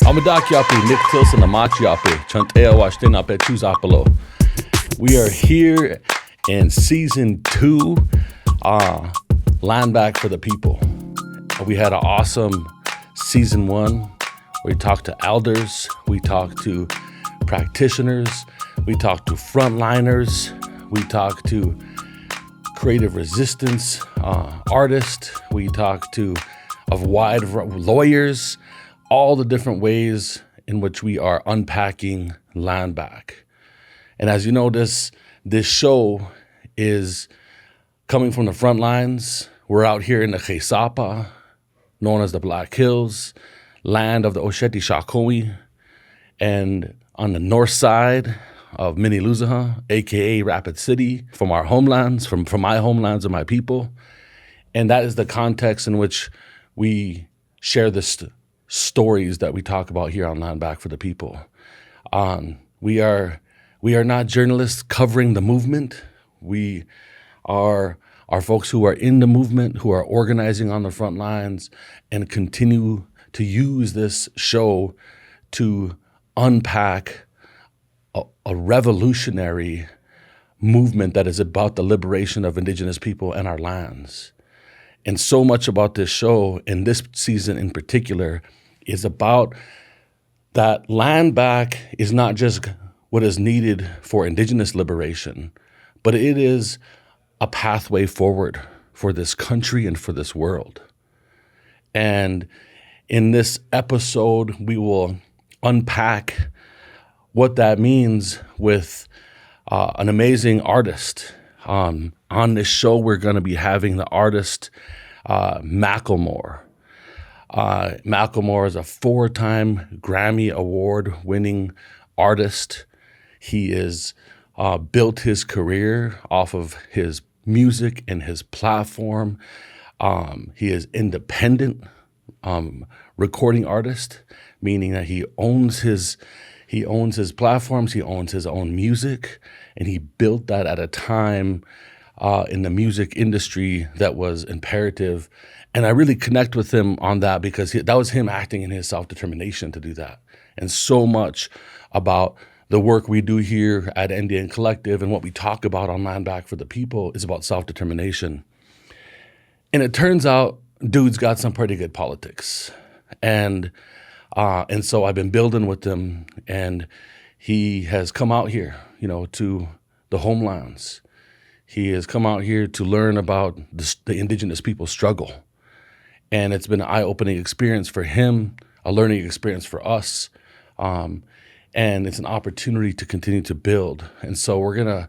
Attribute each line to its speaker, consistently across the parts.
Speaker 1: Amadakiapi, Nick Tilsen and Machiapi, Chantea Washtenape Chuzapalo. We are here in season 2, Landback for the People. We had an awesome season 1. We talked to elders, we talked to practitioners, we talked to frontliners, we talked to creative resistance artists, we talked to lawyers, all the different ways in which we are unpacking Landback. And as you know, this show is coming from the front lines. We're out here in the Chesapa, known as the Black Hills, land of the Osheti Shakomi, and on the north side of Miniluzaha, aka Rapid City, from our homelands, from my homelands and my people. And that is the context in which we share the stories that we talk about here on Landback for the People. We are not journalists covering the movement. We are folks who are in the movement, who are organizing on the front lines, and continue to use this show to unpack a revolutionary movement that is about the liberation of Indigenous people and our lands. And so much about this show, and this season in particular, is about that Landback is not just what is needed for Indigenous liberation, but it is a pathway forward for this country and for this world. And in this episode, we will unpack what that means with an amazing artist. On this show, we're going to be having the artist Macklemore. Macklemore is a 4-time Grammy Award-winning artist. He has built his career off of his music and his platform. He is independent recording artist, meaning that he owns his platforms, he owns his own music, and he built that at a time in the music industry that was imperative. And I really connect with him on that because that was him acting in his self-determination to do that. And so much about the work we do here at Indian Collective and what we talk about on Landback for the People is about self-determination. And it turns out dude's got some pretty good politics. And so I've been building with him, and he has come out here, to the homelands. He has come out here to learn about the Indigenous people's struggle. And it's been an eye-opening experience for him, a learning experience for us. And it's an opportunity to continue to build. And so we're gonna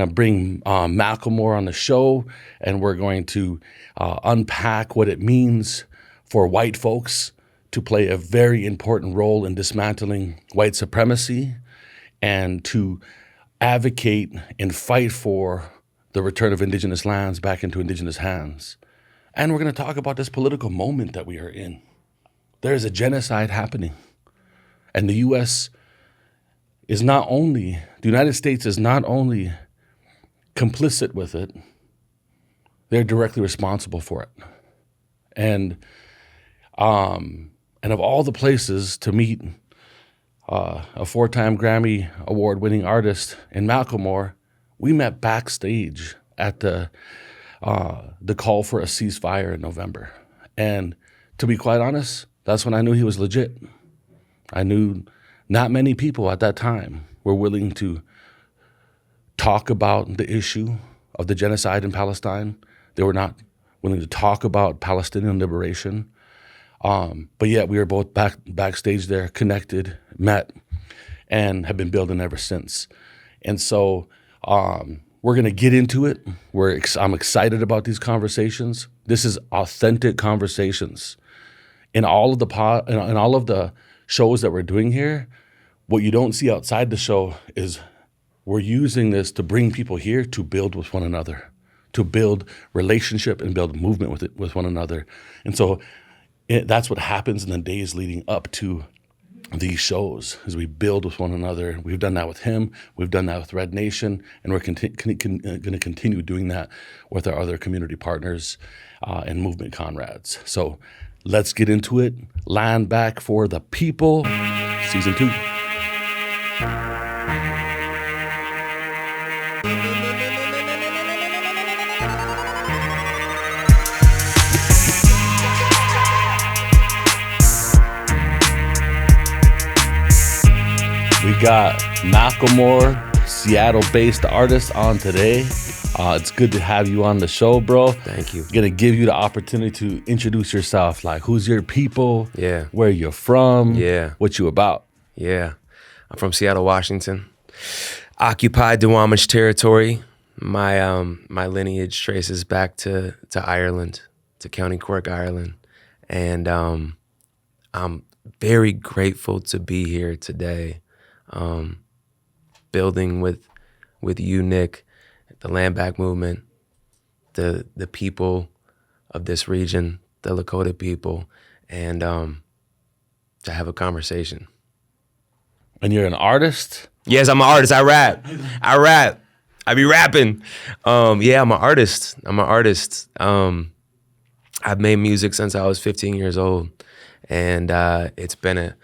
Speaker 1: bring Macklemore on the show, and we're going to unpack what it means for white folks to play a very important role in dismantling white supremacy and to advocate and fight for the return of Indigenous lands back into Indigenous hands. And we're going to talk about this political moment that we are in. There is a genocide happening. And the United States is not only complicit with it, they're directly responsible for it. And of all the places to meet a 4-time Grammy Award-winning artist in Macklemore, we met backstage at the call for a ceasefire in November. And to be quite honest, that's when I knew he was legit. I knew not many people at that time were willing to talk about the issue of the genocide in Palestine. They were not willing to talk about Palestinian liberation. But yet we were both backstage there, connected, met, and have been building ever since. And so we're going to get into it. I'm excited about these conversations. This is authentic conversations. In all of the shows that we're doing here, what you don't see outside the show is we're using this to bring people here to build with one another, to build relationship and build movement with one another. And so that's what happens in the days leading up to these shows, as we build with one another. We've done that with him. We've done that with Red Nation, and we're going to continue doing that with our other community partners and movement comrades. So let's get into it. Landback for the People, Season 2. We got Macklemore, Seattle-based artist, on today. It's good to have you on the show, bro.
Speaker 2: Thank you.
Speaker 1: Gonna give you the opportunity to introduce yourself. Like, who's your people?
Speaker 2: Yeah.
Speaker 1: Where you're from?
Speaker 2: Yeah.
Speaker 1: What you about?
Speaker 2: Yeah. I'm from Seattle, Washington. Occupied Duwamish territory. My lineage traces back to Ireland, to County Cork, Ireland. And I'm very grateful to be here today, building with you, Nick, the Landback movement, the people of this region, the Lakota people, and to have a conversation.
Speaker 1: And you're an artist?
Speaker 2: Yes, I'm an artist. I rap. I be rapping. Yeah, I'm an artist. I've made music since I was 15 years old, and it's been a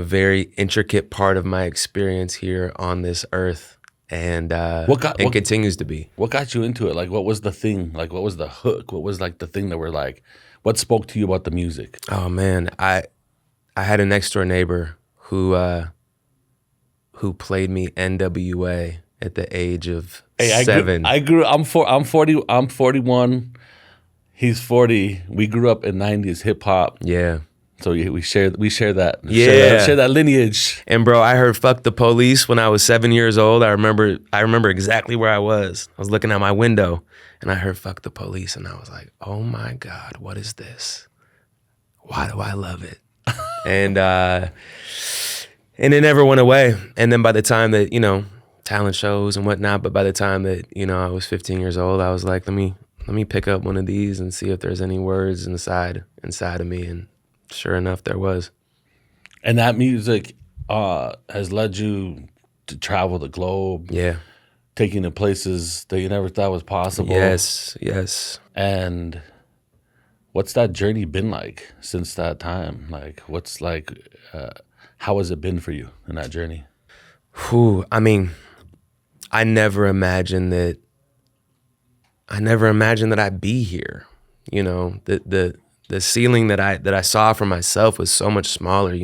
Speaker 2: very intricate part of my experience here on this earth, and what continues to be.
Speaker 1: What got you into it? Like, what was the thing? Like, what was the hook? What was like the thing that were like, what spoke to you about the music?
Speaker 2: Oh man, I had a next door neighbor who played me NWA at the age of 7.
Speaker 1: I'm 41. He's 40. We grew up in 90s hip hop.
Speaker 2: Yeah.
Speaker 1: So we share that.
Speaker 2: Yeah.
Speaker 1: Share that lineage.
Speaker 2: And bro, I heard "Fuck the Police" when I was 7 years old. I remember exactly where I was. I was looking out my window and I heard "Fuck the Police" and I was like, "Oh my God, what is this? Why do I love it?" And it never went away. And then by the time that, talent shows and whatnot, but by the time that, I was 15 years old, I was like, let me pick up one of these and see if there's any words inside of me. And sure enough, there was.
Speaker 1: And that music has led you to travel the globe.
Speaker 2: Yeah.
Speaker 1: Taking to places that you never thought was possible.
Speaker 2: Yes.
Speaker 1: And what's that journey been like since that time? Like, how has it been for you in that journey?
Speaker 2: I mean, I never imagined that I'd be here. The ceiling that I saw for myself was so much smaller.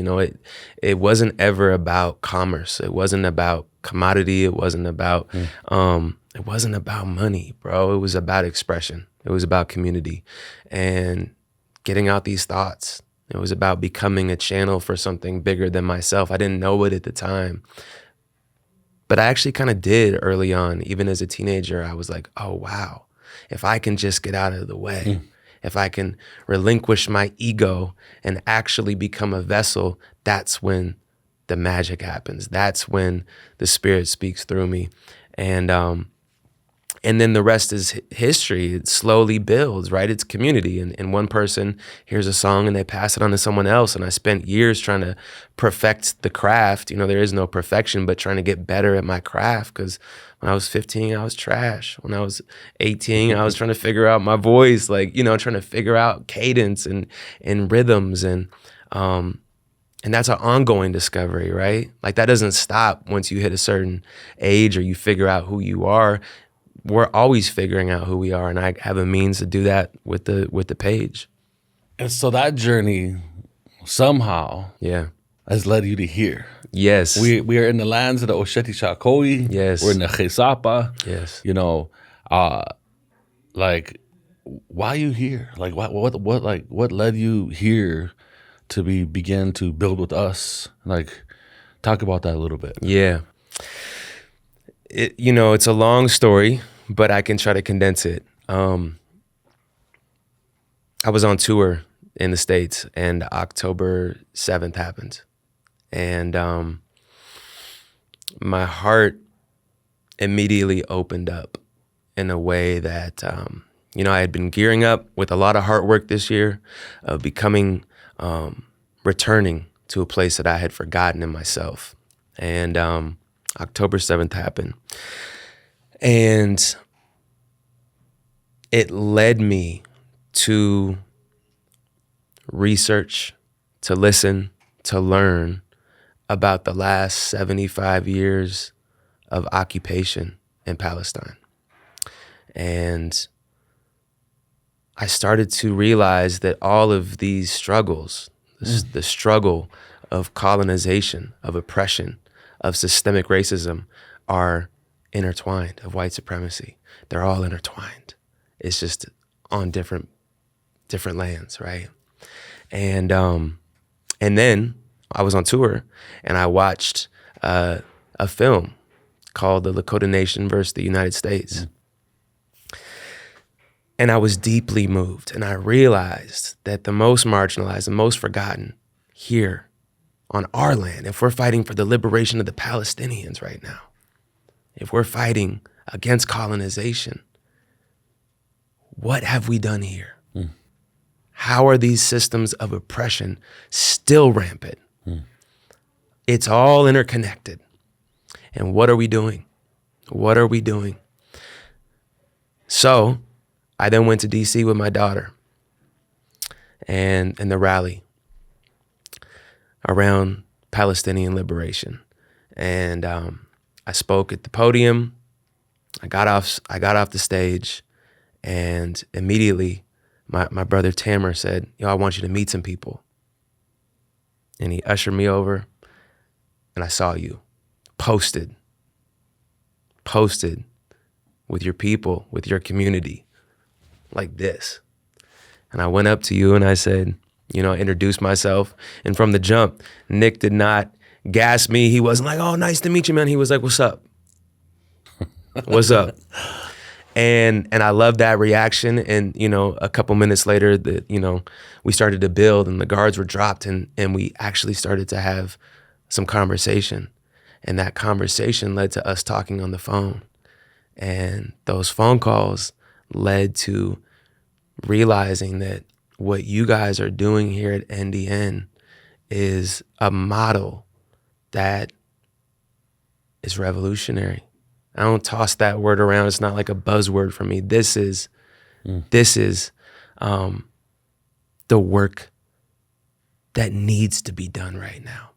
Speaker 2: It wasn't ever about commerce. It wasn't about commodity. It wasn't about money, bro. It was about expression. It was about community and getting out these thoughts. It was about becoming a channel for something bigger than myself. I didn't know it at the time, but I actually kind of did early on. Even as a teenager, I was like, oh, wow, if I can just get out of the way, if I can relinquish my ego and actually become a vessel, that's when the magic happens. That's when the Spirit speaks through me. And then the rest is history. It slowly builds, right? It's community. And one person hears a song and they pass it on to someone else. And I spent years trying to perfect the craft. There is no perfection, but trying to get better at my craft. Because when I was 15, I was trash. When I was 18, I was trying to figure out my voice, trying to figure out cadence and rhythms. And that's an ongoing discovery, right? Like, that doesn't stop once you hit a certain age or you figure out who you are. We're always figuring out who we are, and I have a means to do that with the page.
Speaker 1: And so that journey somehow has led you to here.
Speaker 2: Yes.
Speaker 1: We are in the lands of the Osheti Shakoi.
Speaker 2: Yes.
Speaker 1: We're in the Chesapa.
Speaker 2: Yes.
Speaker 1: Why are you here? Like, what led you here to begin to build with us? Like, talk about that a little bit.
Speaker 2: Yeah. It's a long story, but I can try to condense it. I was on tour in the States, and October 7th happened. And my heart immediately opened up in a way that, I had been gearing up with a lot of hard work this year of becoming, returning to a place that I had forgotten in myself. And October 7th happened. And it led me to research, to listen, to learn about the last 75 years of occupation in Palestine. And I started to realize that all of these struggles, the struggle of colonization, of oppression, of systemic racism, are intertwined, of white supremacy. They're all intertwined. It's just on different lands, right? And then I was on tour and I watched a film called The Lakota Nation versus the United States. And I was deeply moved, and I realized that the most marginalized, the most forgotten here on our land, if we're fighting for the liberation of the Palestinians right now, if we're fighting against colonization, what have we done here? How are these systems of oppression still rampant? It's all interconnected. And what are we doing? What are we doing? So I then went to DC with my daughter and the rally around Palestinian liberation. And I spoke at the podium. I got off the stage, and immediately my brother Tamer said, "Yo, I want you to meet some people." And he ushered me over, and I saw you posted with your people, with your community, like this. And I went up to you and I said, introduced myself. And from the jump, Nick did not gas me. He wasn't like, "Oh, nice to meet you, man." He was like, "What's up? What's up?" And I love that reaction. And, a couple minutes later, we started to build and the guards were dropped and we actually started to have some conversation. And that conversation led to us talking on the phone. And those phone calls led to realizing that what you guys are doing here at NDN is a model that is revolutionary. I don't toss that word around. It's not like a buzzword for me. This is the work that needs to be done right now.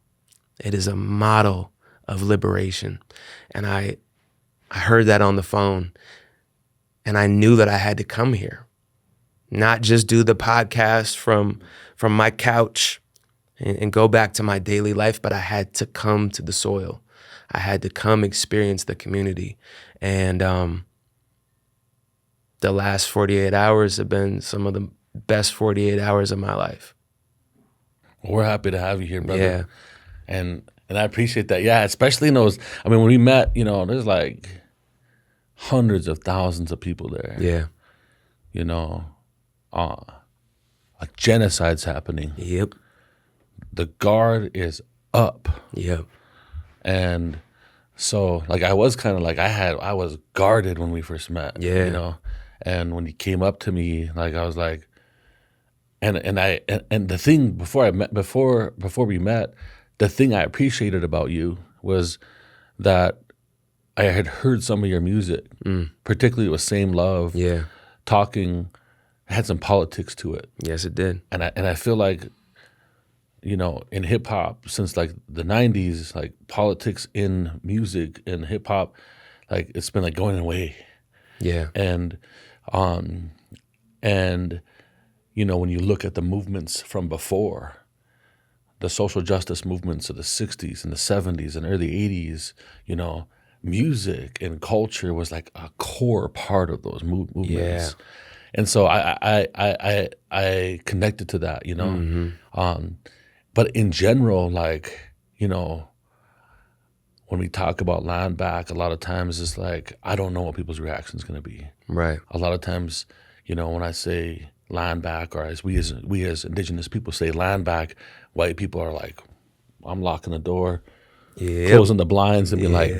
Speaker 2: It is a model of liberation. And I heard that on the phone, and I knew that I had to come here, not just do the podcast from my couch and go back to my daily life, but I had to come to the soil. I had to come experience the community. And the last 48 hours have been some of the best 48 hours of my life.
Speaker 1: Well, we're happy to have you here, brother.
Speaker 2: Yeah.
Speaker 1: And I appreciate that. Yeah, especially in those, when we met, there's like hundreds of thousands of people there.
Speaker 2: Yeah.
Speaker 1: A genocide's happening.
Speaker 2: Yep.
Speaker 1: The guard is up.
Speaker 2: Yep.
Speaker 1: And so I was kind of I was guarded when we first met.
Speaker 2: Yeah.
Speaker 1: And when he came up to me, I was like, and the thing before we met, the thing I appreciated about you was that I had heard some of your music, particularly with Same Love.
Speaker 2: Yeah.
Speaker 1: Talking, had some politics to it.
Speaker 2: Yes, it did.
Speaker 1: And I feel like, in hip hop since the 90s, politics in music and hip hop, it's been going away.
Speaker 2: Yeah.
Speaker 1: And when you look at the movements from before, the social justice movements of the 60s and the 70s and early 80s, music and culture was a core part of those movements.
Speaker 2: Yeah.
Speaker 1: And so I connected to that, but in general, when we talk about Landback, a lot of times it's I don't know what people's reaction is going to be.
Speaker 2: Right.
Speaker 1: A lot of times, when I say Landback, or as we as indigenous people say Landback, white people are like, I'm locking the door, closing the blinds, and be like,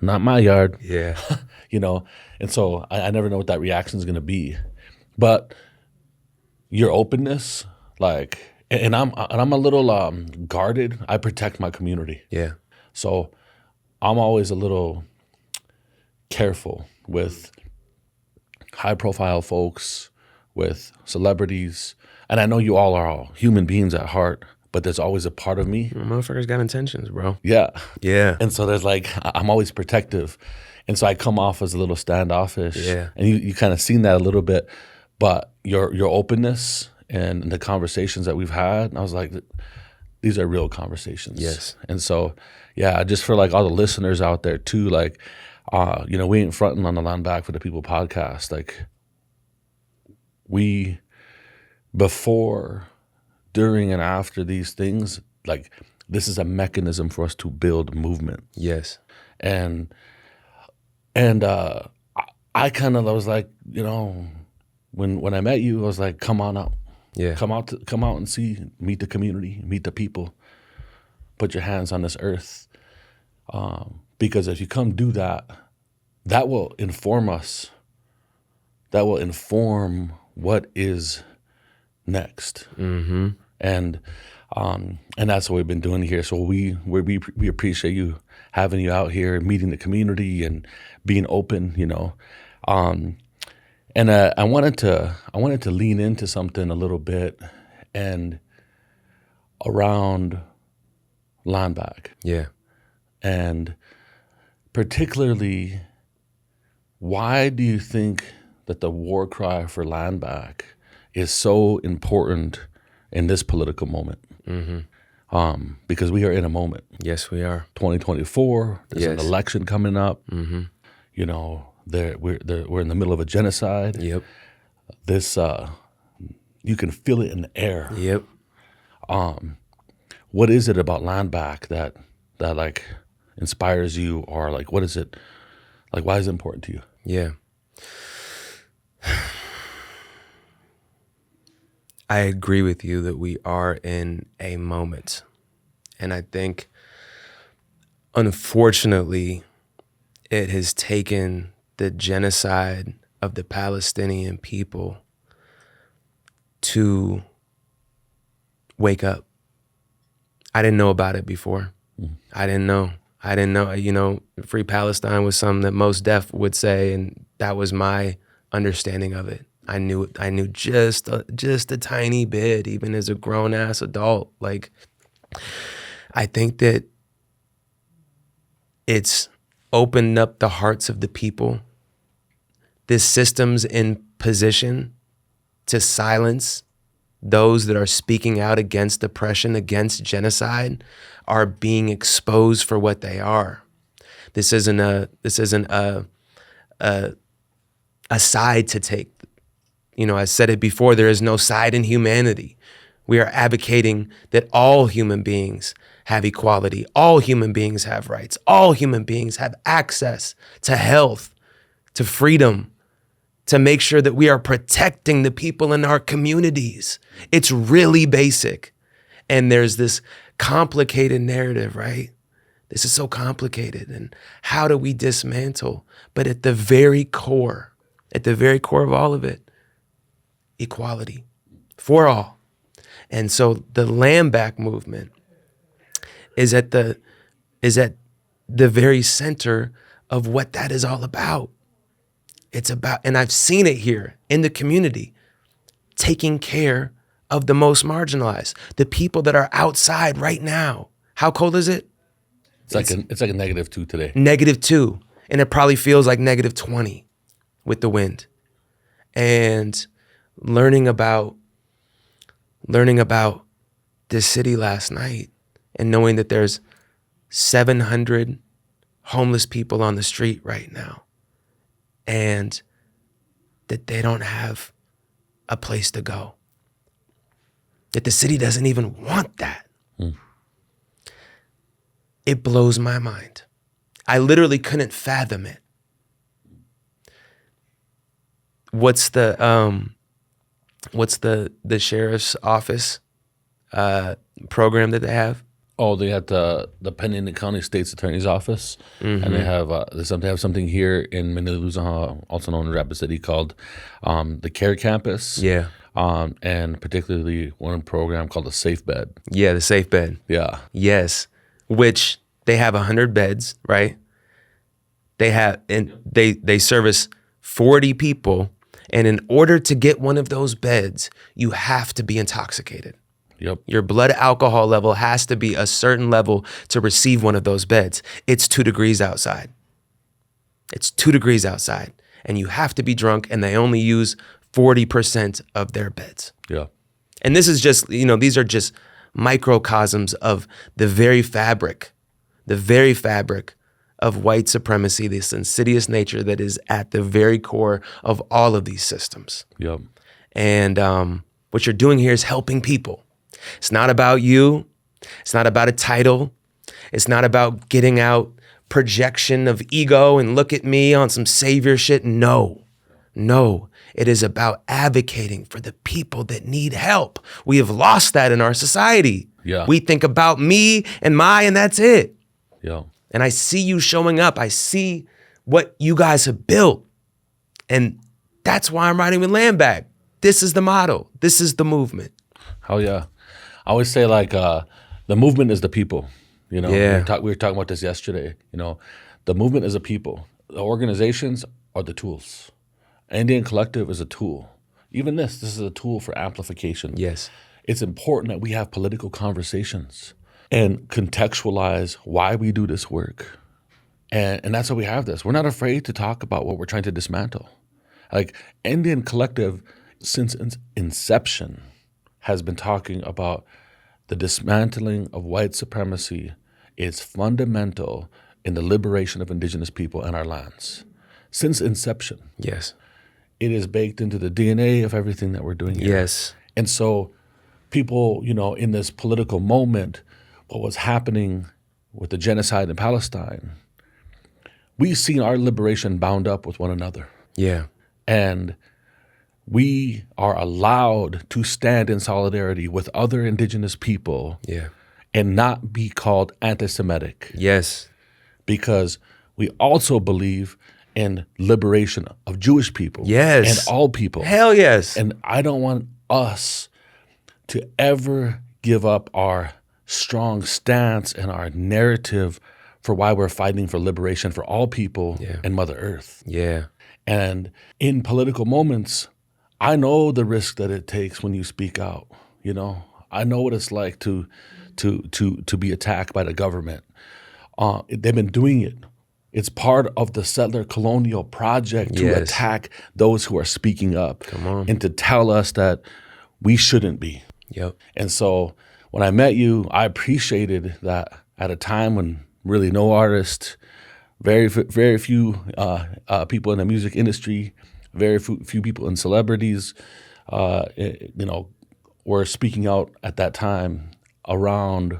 Speaker 1: not my yard.
Speaker 2: Yeah.
Speaker 1: And so I never know what that reaction is going to be. But your openness, and I'm a little guarded. I protect my community.
Speaker 2: Yeah.
Speaker 1: So I'm always a little careful with high profile folks, with celebrities. And I know you all are all human beings at heart, but there's always a part of me.
Speaker 2: Motherfuckers got intentions, bro.
Speaker 1: Yeah.
Speaker 2: Yeah.
Speaker 1: And so there's like, I'm always protective. And so I come off as a little standoffish.
Speaker 2: Yeah.
Speaker 1: And you kind of seen that a little bit, but your openness and the conversations that we've had, I was like, these are real conversations.
Speaker 2: Yes.
Speaker 1: And so, yeah, just for like all the listeners out there too, like, we ain't fronting on the Landback for the People podcast. Like, we, before, during, and after these things, like, this is a mechanism for us to build movement.
Speaker 2: Yes.
Speaker 1: And I kind of was like, when I met you, I was like, come on out.
Speaker 2: Yeah.
Speaker 1: Come out and meet the community, meet the people, put your hands on this earth. Because if you come do that, that will inform us. That will inform what is next.
Speaker 2: Mm-hmm.
Speaker 1: And that's what we've been doing here. So we appreciate you having you out here, meeting the community and being open, And I wanted to lean into something a little bit, and around Landback.
Speaker 2: Yeah.
Speaker 1: And particularly, why do you think that the war cry for Landback is so important in this political moment?
Speaker 2: Mm-hmm.
Speaker 1: Because we are in a moment.
Speaker 2: Yes, we are.
Speaker 1: 2024, there's an election coming up.
Speaker 2: Mm-hmm.
Speaker 1: We're in the middle of a genocide.
Speaker 2: Yep.
Speaker 1: This you can feel it in the air.
Speaker 2: Yep.
Speaker 1: What is it about Landback that like inspires you, or like what is it like? Why is it important to you?
Speaker 2: Yeah. I agree with you that we are in a moment, and I think, unfortunately, it has taken the genocide of the Palestinian people to wake up. I didn't know about it before. I didn't know. Free Palestine was something that most deaf would say, and that was my understanding of it. I knew just a tiny bit, even as a grown ass adult. Like, I think that it's opened up the hearts of the people. This system's in position to silence those that are speaking out against oppression, against genocide, are being exposed for what they are. This isn't a side to take. I said it before, there is no side in humanity. We are advocating that all human beings have equality. All human beings have rights. All human beings have access to health, to freedom, to make sure that we are protecting the people in our communities. It's really basic. And there's this complicated narrative, right? This is so complicated. And how do we dismantle? But at the very core of all of it, equality for all. And so the Landback movement is at the very center of what that is all about. It's about, and I've seen it here in the community, taking care of the most marginalized, the people that are outside right now. How cold is it?
Speaker 1: It's like a -2 today.
Speaker 2: -2, and it probably feels like -20 with the wind. And learning about this city last night, and knowing that there's 700 homeless people on the street right now, and that they don't have a place to go, that the city doesn't even want that. It blows my mind. I literally couldn't fathom it. What's the sheriff's office program that they have?
Speaker 1: Oh, they had the Pennsylvania County State's Attorney's Office,
Speaker 2: Mm-hmm.
Speaker 1: and they have something here in Manila, also known as Rapid City, called the Care Campus.
Speaker 2: Yeah.
Speaker 1: And particularly one program called the Safe Bed.
Speaker 2: Yeah, the Safe Bed.
Speaker 1: Yeah.
Speaker 2: Yes, which they have 100 beds, right? They have, and they service 40 people, And in order to get one of those beds, you have to be intoxicated.
Speaker 1: Yep.
Speaker 2: Your blood alcohol level has to be a certain level to receive one of those beds. It's 2 degrees outside. It's 2 degrees outside. And you have to be drunk, and they only use 40% of their beds.
Speaker 1: Yeah.
Speaker 2: And this is just, these are just microcosms of the very fabric of white supremacy, this insidious nature that is at the very core of all of these systems.
Speaker 1: Yep.
Speaker 2: And what you're doing here is helping people. It's not about you. It's not about a title. It's not about getting out projection of ego and look at me on some savior shit. No. It is about advocating for the people that need help. We have lost that in our society.
Speaker 1: Yeah.
Speaker 2: We think about me and and that's it.
Speaker 1: Yeah.
Speaker 2: And I see you showing up. I see what you guys have built. And that's why I'm riding with Landback. This is the motto. This is the movement.
Speaker 1: Hell yeah. I always say the movement is the people.
Speaker 2: Yeah.
Speaker 1: We were talking about this yesterday. The movement is the people. The organizations are the tools. Indian Collective is a tool. Even this is a tool for amplification.
Speaker 2: Yes.
Speaker 1: It's important that we have political conversations and contextualize why we do this work. And that's why we have this. We're not afraid to talk about what we're trying to dismantle. Like Indian Collective, since its inception, has been talking about the dismantling of white supremacy is fundamental in the liberation of indigenous people and our lands. Since inception.
Speaker 2: Yes.
Speaker 1: It is baked into the DNA of everything that we're doing here.
Speaker 2: Yes.
Speaker 1: And so people, in this political moment, what was happening with the genocide in Palestine, we've seen our liberation bound up with one another.
Speaker 2: Yeah.
Speaker 1: And we are allowed to stand in solidarity with other indigenous people and not be called anti-Semitic.
Speaker 2: Yes.
Speaker 1: Because we also believe in liberation of Jewish people.
Speaker 2: Yes.
Speaker 1: And all people.
Speaker 2: Hell yes.
Speaker 1: And I don't want us to ever give up our strong stance and our narrative for why we're fighting for liberation for all people and Mother Earth.
Speaker 2: Yeah.
Speaker 1: And in political moments, I know the risk that it takes when you speak out. I know what it's like to be attacked by the government. They've been doing it. It's part of the settler colonial project to attack those who are speaking up.
Speaker 2: Come on.
Speaker 1: And to tell us that we shouldn't be.
Speaker 2: Yep.
Speaker 1: And so when I met you, I appreciated that at a time when really no artist, very few people in the music industry, very few people in celebrities, were speaking out at that time around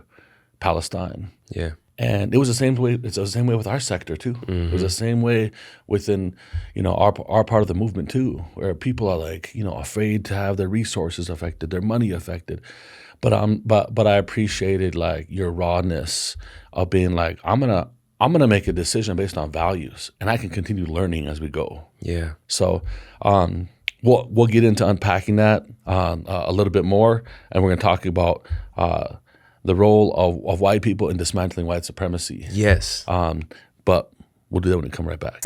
Speaker 1: Palestine.
Speaker 2: Yeah.
Speaker 1: And it was the same way. It's the same way with our sector too. Mm-hmm. It was the same way within, our part of the movement too, where people are afraid to have their resources affected, their money affected. But I appreciated your rawness of being I'm gonna make a decision based on values, and I can continue learning as we go.
Speaker 2: Yeah.
Speaker 1: So we'll get into unpacking that a little bit more, and we're gonna talk about the role of white people in dismantling white supremacy.
Speaker 2: Yes.
Speaker 1: But we'll do that when we come right back.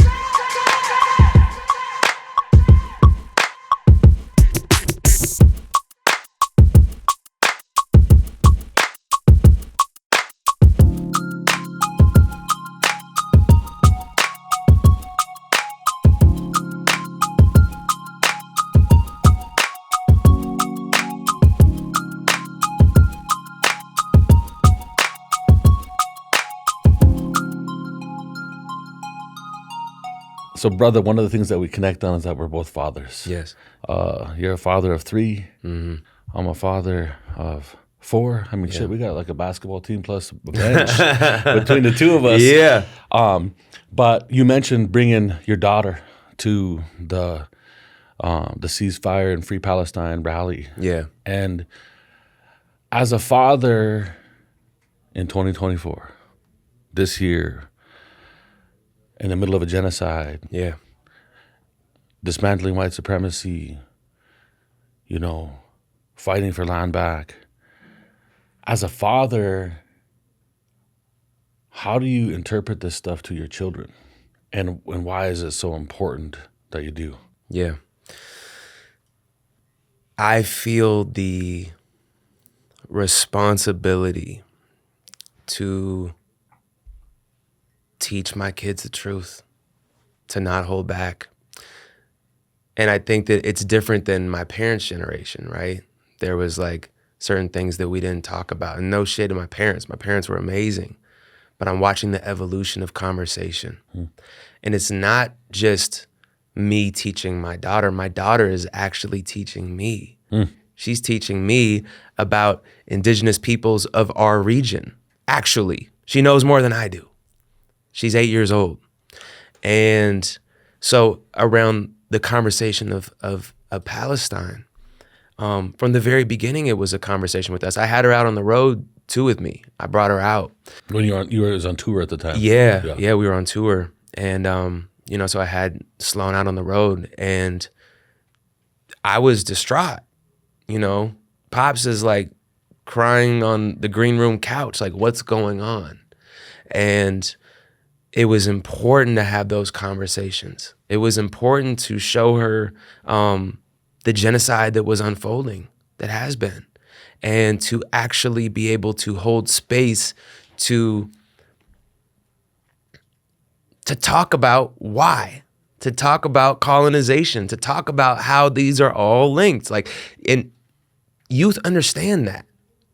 Speaker 1: So, brother, one of the things that we connect on is that we're both fathers.
Speaker 2: Yes.
Speaker 1: You're a father of 3.
Speaker 2: Mm-hmm.
Speaker 1: I'm a father of 4. I mean, shit, we got a basketball team plus a bench between the two of us.
Speaker 2: Yeah.
Speaker 1: But you mentioned bringing your daughter to the ceasefire and Free Palestine rally.
Speaker 2: Yeah.
Speaker 1: And as a father in 2024, this year, in the middle of a genocide, dismantling white supremacy, fighting for land back. As a father, how do you interpret this stuff to your children? And why is it so important that you do?
Speaker 2: Yeah. I feel the responsibility to teach my kids the truth, to not hold back. And I think that it's different than my parents' generation, right? There was like certain things that we didn't talk about. And no shade to my parents. My parents were amazing. But I'm watching the evolution of conversation. And it's not just me teaching my daughter. My daughter is actually teaching me. She's teaching me about indigenous peoples of our region. Actually, she knows more than I do. She's 8 years old. And so around the conversation of Palestine, from the very beginning, it was a conversation with us. I had her out on the road too with me. I brought her out.
Speaker 1: When you were on tour at the time.
Speaker 2: Yeah, we were on tour. And, so I had Sloan out on the road and I was distraught. Pops is like crying on the green room couch, like what's going on? And it was important to have those conversations. It was important to show her the genocide that was unfolding, that has been, and to actually be able to hold space to talk about why, to talk about colonization, to talk about how these are all linked. And youth understand that.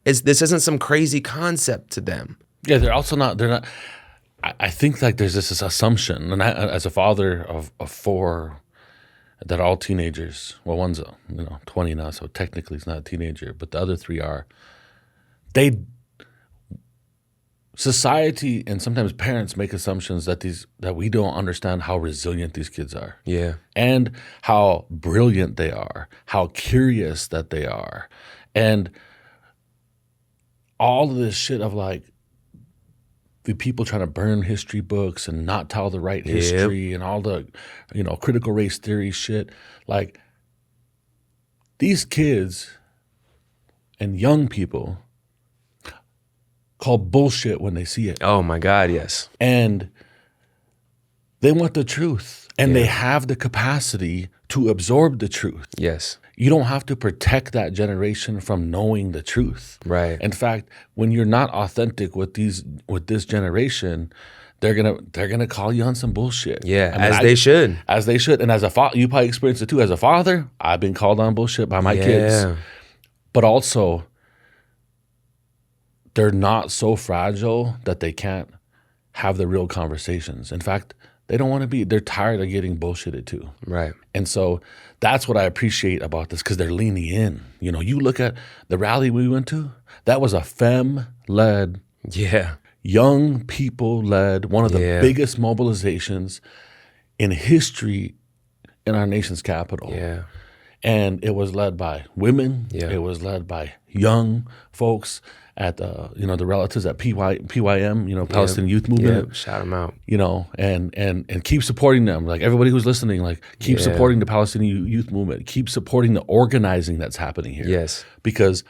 Speaker 2: This isn't some crazy concept to them.
Speaker 1: Yeah, they're not. I think like there's this assumption, and I, as a father of 4 that are all teenagers, well, one's 20 now, so technically he's not a teenager, but the other 3 are. Society and sometimes parents make assumptions that we don't understand how resilient these kids are.
Speaker 2: Yeah.
Speaker 1: And how brilliant they are, how curious that they are. And all of this shit of like the people trying to burn history books and not tell the right history and all the, critical race theory shit. Like these kids and young people call bullshit when they see it.
Speaker 2: Oh my God, yes.
Speaker 1: And they want the truth. And they have the capacity to absorb the truth.
Speaker 2: Yes.
Speaker 1: You don't have to protect that generation from knowing the truth.
Speaker 2: Right.
Speaker 1: In fact, when you're not authentic with this generation, they're gonna call you on some bullshit.
Speaker 2: Yeah, they should.
Speaker 1: As they should. And as a father, you probably experienced it too. As a father, I've been called on bullshit by my kids. But also, they're not so fragile that they can't have the real conversations. In fact, they don't want to be. They're tired of getting bullshitted too.
Speaker 2: Right.
Speaker 1: And so that's what I appreciate about this, because they're leaning in. You look at the rally we went to, that was a femme-led, young people-led, one of the biggest mobilizations in history in our nation's capital.
Speaker 2: Yeah.
Speaker 1: And it was led by women.
Speaker 2: Yeah.
Speaker 1: It was led by young folks at the relatives at PYM, Palestinian Youth Movement.
Speaker 2: Yeah, shout them out.
Speaker 1: And keep supporting them. Like everybody who's listening, like keep supporting the Palestinian Youth Movement. Keep supporting the organizing that's happening here.
Speaker 2: Yes.
Speaker 1: Because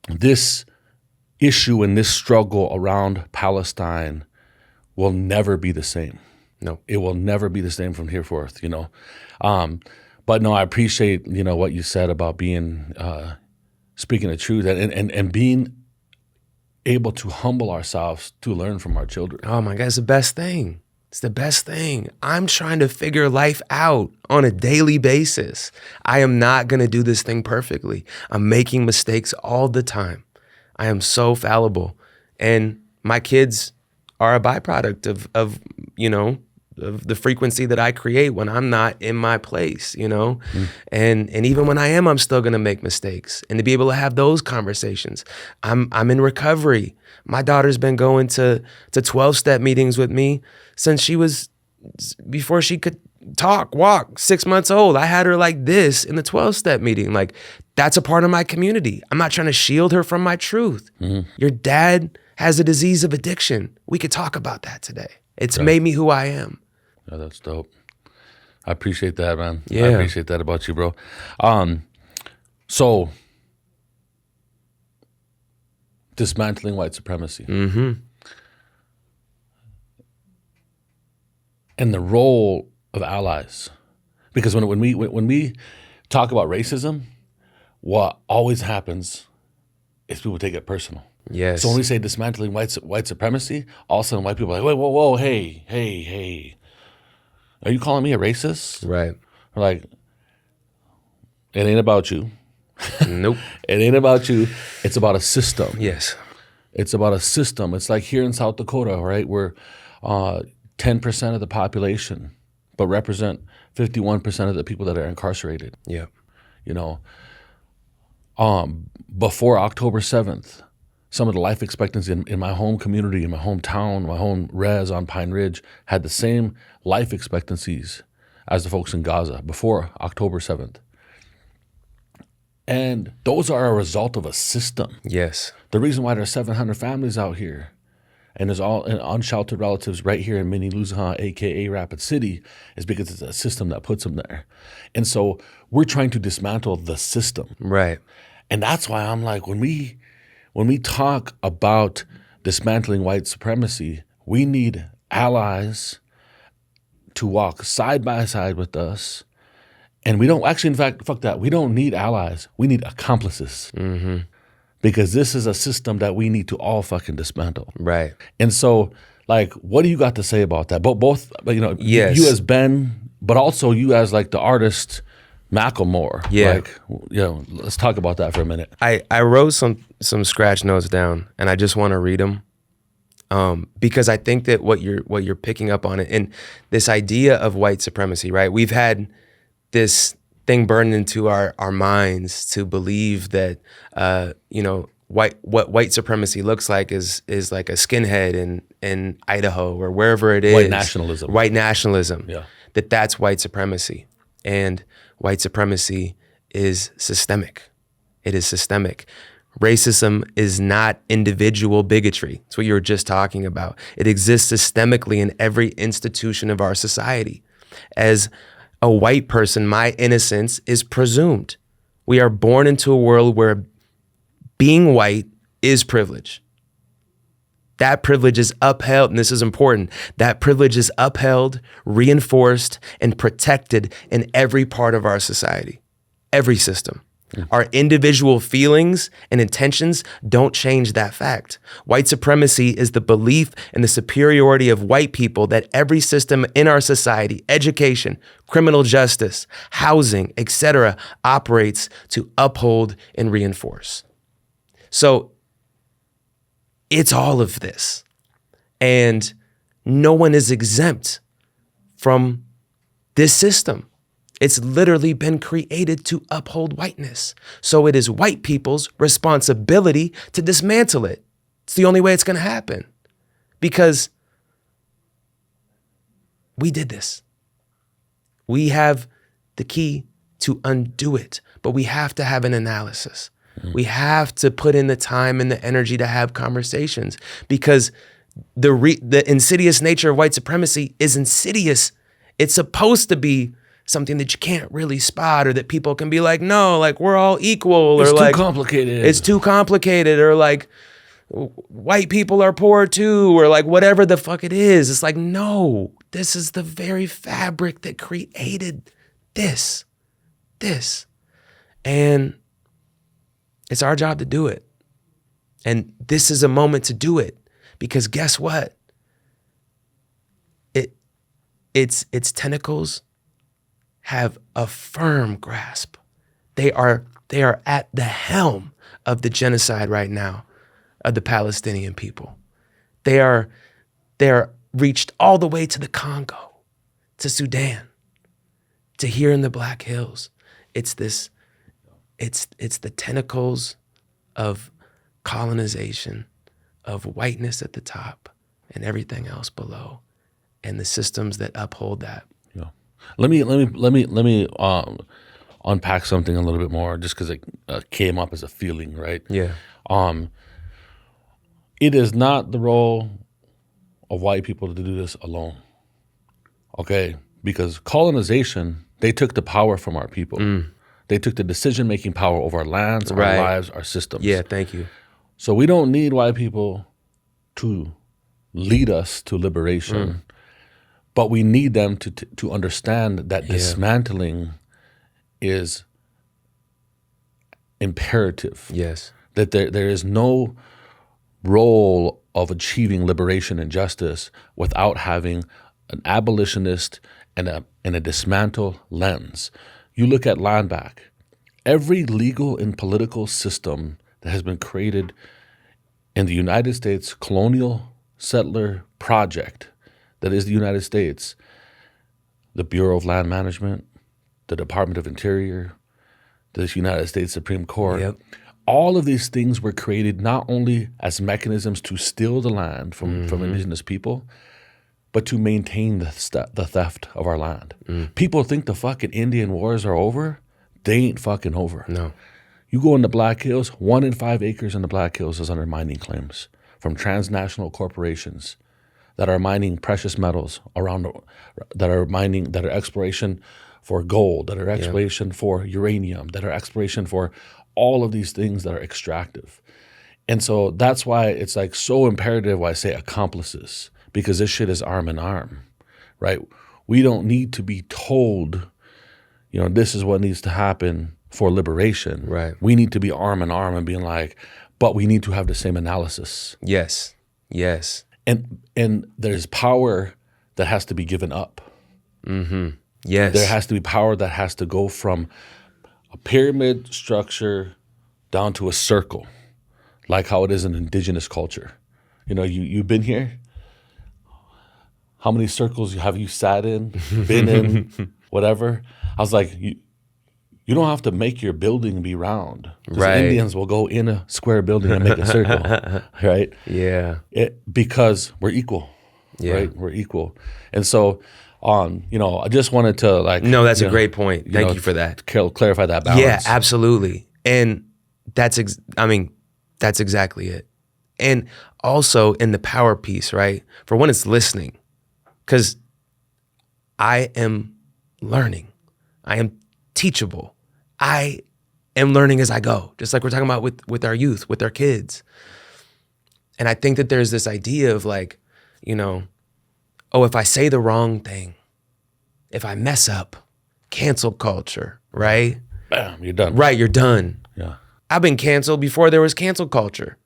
Speaker 1: this issue and this struggle around Palestine will never be the same.
Speaker 2: No.
Speaker 1: It will never be the same from here forth, But no, I appreciate, what you said about being speaking the truth and being able to humble ourselves to learn from our children.
Speaker 2: Oh my God, it's the best thing. It's the best thing. I'm trying to figure life out on a daily basis. I am not going to do this thing perfectly. I'm making mistakes all the time. I am so fallible. And my kids are a byproduct of the frequency that I create when I'm not in my place, and even when I am, I'm still gonna make mistakes. And to be able to have those conversations, I'm in recovery. My daughter's been going to 12-step meetings with me since before she could talk, walk, 6 months old. I had her like this in the 12-step meeting. Like that's a part of my community. I'm not trying to shield her from my truth. Mm-hmm. Your dad has a disease of addiction. We could talk about that today. It's made me who I am.
Speaker 1: Yeah, that's dope. I appreciate that, man.
Speaker 2: Yeah.
Speaker 1: I appreciate that about you, bro. So, dismantling white supremacy.
Speaker 2: Mm-hmm.
Speaker 1: And the role of allies. Because when we talk about racism, what always happens is people take it personal.
Speaker 2: Yes.
Speaker 1: So when we say dismantling white supremacy, all of a sudden white people are like, wait, whoa, hey. Are you calling me a racist?
Speaker 2: Right.
Speaker 1: We're like, it ain't about you.
Speaker 2: Nope.
Speaker 1: It ain't about you. It's about a system.
Speaker 2: Yes.
Speaker 1: It's about a system. It's like here in South Dakota, right? We're 10% of the population, but represent 51% of the people that are incarcerated.
Speaker 2: Yeah.
Speaker 1: You know, before October 7th, some of the life expectancy in my home community, in my hometown, my home res on Pine Ridge had the same life expectancies as the folks in Gaza before October 7th. And those are a result of a system.
Speaker 2: Yes.
Speaker 1: The reason why there's 700 families out here and there's all unsheltered relatives right here in Mini Luzon, aka Rapid City, is because it's a system that puts them there. And so we're trying to dismantle the system.
Speaker 2: Right.
Speaker 1: And that's why I'm like, when we talk about dismantling white supremacy, we need allies to walk side by side with us. And we don't actually, in fact, fuck that. We don't need allies. We need accomplices.
Speaker 2: Mm-hmm.
Speaker 1: Because this is a system that we need to all fucking dismantle.
Speaker 2: Right.
Speaker 1: And so, like, what do you got to say about that? Both, you know,
Speaker 2: Yes.
Speaker 1: you as Ben, but also you as like the artist Macklemore.
Speaker 2: Yeah.
Speaker 1: Like, you know, let's talk about that for a minute.
Speaker 2: I wrote some scratch notes down, and I just want to read them, because I think that what you're picking up on it, and this idea of white supremacy, right? We've had this thing burned into our minds to believe that what white supremacy looks like is like a skinhead in Idaho or wherever it is.
Speaker 1: White nationalism.
Speaker 2: White nationalism.
Speaker 1: Yeah.
Speaker 2: That's white supremacy. And white supremacy is systemic. It is systemic. Racism is not individual bigotry. It's what you were just talking about. It exists systemically in every institution of our society. As a white person, my innocence is presumed. We are born into a world where being white is privilege. That privilege is upheld, and this is important, that privilege is upheld, reinforced, and protected in every part of our society, every system. Our individual feelings and intentions don't change that fact. White supremacy is the belief in the superiority of white people that every system in our society, education, criminal justice, housing, etc., operates to uphold and reinforce. So it's all of this. And no one is exempt from this system. It's literally been created to uphold whiteness. So it is white people's responsibility to dismantle it. It's the only way it's going to happen. Because we did this. We have the key to undo it, but we have to have an analysis. We have to put in the time and the energy to have conversations, because the insidious nature of white supremacy is insidious. It's supposed to be something that you can't really spot, or that people can be like, no, like we're all equal,
Speaker 1: It's
Speaker 2: or
Speaker 1: too
Speaker 2: like
Speaker 1: complicated.
Speaker 2: It's too complicated, or like white people are poor too, or like whatever the fuck it is. It's like, no, this is the very fabric that created this. And it's our job to do it. And this is a moment to do it, because guess what? Its tentacles have a firm grasp. They are at the helm of the genocide right now of the Palestinian people. They are reached all the way to the Congo, to Sudan, to here in the Black Hills. It's the tentacles of colonization, of whiteness at the top and everything else below, and the systems that uphold that.
Speaker 1: Yeah. Let me unpack something a little bit more, just because it came up as a feeling, right?
Speaker 2: Yeah.
Speaker 1: It is not the role of white people to do this alone. Okay? Because colonization, they took the power from our people. They took the decision-making power over our lands, our
Speaker 2: Right.
Speaker 1: lives, our systems.
Speaker 2: Yeah, thank you.
Speaker 1: So we don't need white people to lead us to liberation, but we need them to understand that dismantling is imperative.
Speaker 2: Yes.
Speaker 1: That there is no role of achieving liberation and justice without having an abolitionist and a dismantle lens. You look at Landback. Every legal and political system that has been created in the United States colonial settler project that is the United States, the Bureau of Land Management, the Department of Interior, the United States Supreme Court,
Speaker 2: Yep.
Speaker 1: all of these things were created not only as mechanisms to steal the land from indigenous people, but to maintain the theft of our land. People think the fucking Indian wars are over. They ain't fucking over.
Speaker 2: No.
Speaker 1: You go in the Black Hills, 1 in 5 acres in the Black Hills is under mining claims from transnational corporations that are mining precious metals that are exploration for gold, that are exploration for uranium, that are exploration for all of these things that are extractive. And so that's why it's like so imperative why I say accomplices, because this shit is arm in arm, right? We don't need to be told, this is what needs to happen for liberation.
Speaker 2: Right.
Speaker 1: We need to be arm in arm and being like, but we need to have the same analysis.
Speaker 2: Yes. Yes.
Speaker 1: And there's power that has to be given up.
Speaker 2: Mm-hmm. Yes.
Speaker 1: There has to be power that has to go from a pyramid structure down to a circle, like how it is in indigenous culture. You've been here. How many circles have you sat in, been in, whatever? I was like, you don't have to make your building be round.
Speaker 2: Right.
Speaker 1: Indians will go in a square building and make a circle, right?
Speaker 2: Yeah.
Speaker 1: Because we're equal, right? We're equal. And so I just wanted to
Speaker 2: No, that's a great point. Thank you for that.
Speaker 1: Clarify that balance.
Speaker 2: Yeah, absolutely. And that's exactly it. And also in the power piece, right? For one, it's listening. Because I am learning. I am teachable. I am learning as I go, just like we're talking about with our youth, with our kids. And I think that there's this idea of like, if I say the wrong thing, if I mess up, cancel culture, right?
Speaker 1: Bam, you're done.
Speaker 2: Right, you're done.
Speaker 1: Yeah.
Speaker 2: I've been canceled before there was cancel culture.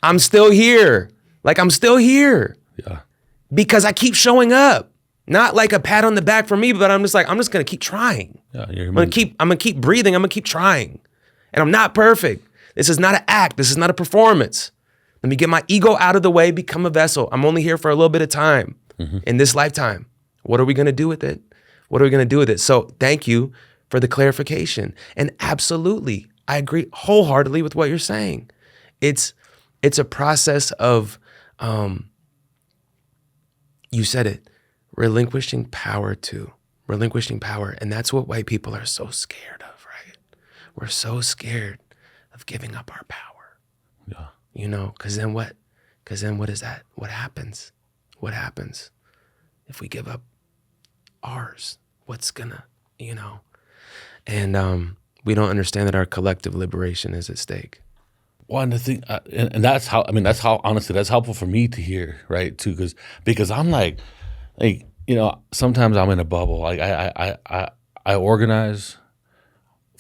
Speaker 2: I'm still here. I'm still here.
Speaker 1: Yeah.
Speaker 2: Because I keep showing up. Not like a pat on the back for me, but I'm just gonna keep trying.
Speaker 1: Yeah,
Speaker 2: I'm gonna keep breathing. I'm gonna keep trying. And I'm not perfect. This is not an act. This is not a performance. Let me get my ego out of the way, become a vessel. I'm only here for a little bit of time in this lifetime. What are we gonna do with it? What are we gonna do with it? So thank you for the clarification. And absolutely, I agree wholeheartedly with what you're saying. It's a process of, you said it, relinquishing power. And that's what white people are so scared of, right? We're so scared of giving up our power.
Speaker 1: Yeah.
Speaker 2: Because then what? Because then what is that? What happens? What happens if we give up ours? What's gonna, And we don't understand that our collective liberation is at stake.
Speaker 1: One thing, and that's how honestly that's helpful for me to hear, right? Too, because I'm like, sometimes I'm in a bubble. Like I organize,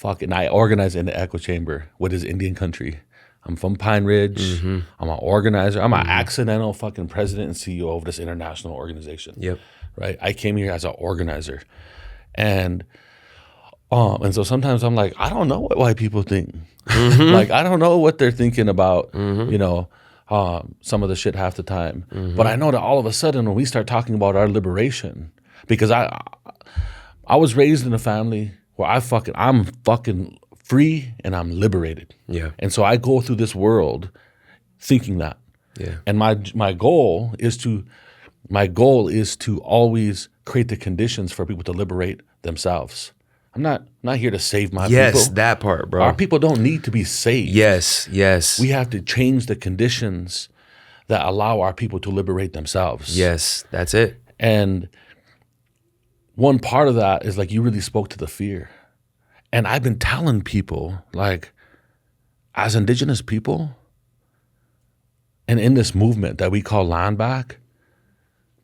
Speaker 1: I organize in the echo chamber, what is Indian country. I'm from Pine Ridge. I'm an organizer. I'm an accidental fucking president and CEO of this international organization.
Speaker 2: Yep.
Speaker 1: Right. I came here as an organizer, and so sometimes I'm like, I don't know what white people think. Like, I don't know what they're thinking about, some of the shit half the time. But I know that all of a sudden when we start talking about our liberation, because I was raised in a family where I'm fucking free and I'm liberated.
Speaker 2: Yeah.
Speaker 1: And so I go through this world thinking that.
Speaker 2: Yeah.
Speaker 1: And my goal is to always create the conditions for people to liberate themselves. I'm not here to save my people.
Speaker 2: Yes, that part, bro.
Speaker 1: Our people don't need to be saved.
Speaker 2: Yes.
Speaker 1: We have to change the conditions that allow our people to liberate themselves.
Speaker 2: Yes, that's it.
Speaker 1: And one part of that is like you really spoke to the fear. And I've been telling people, like, as indigenous people, and in this movement that we call Landback,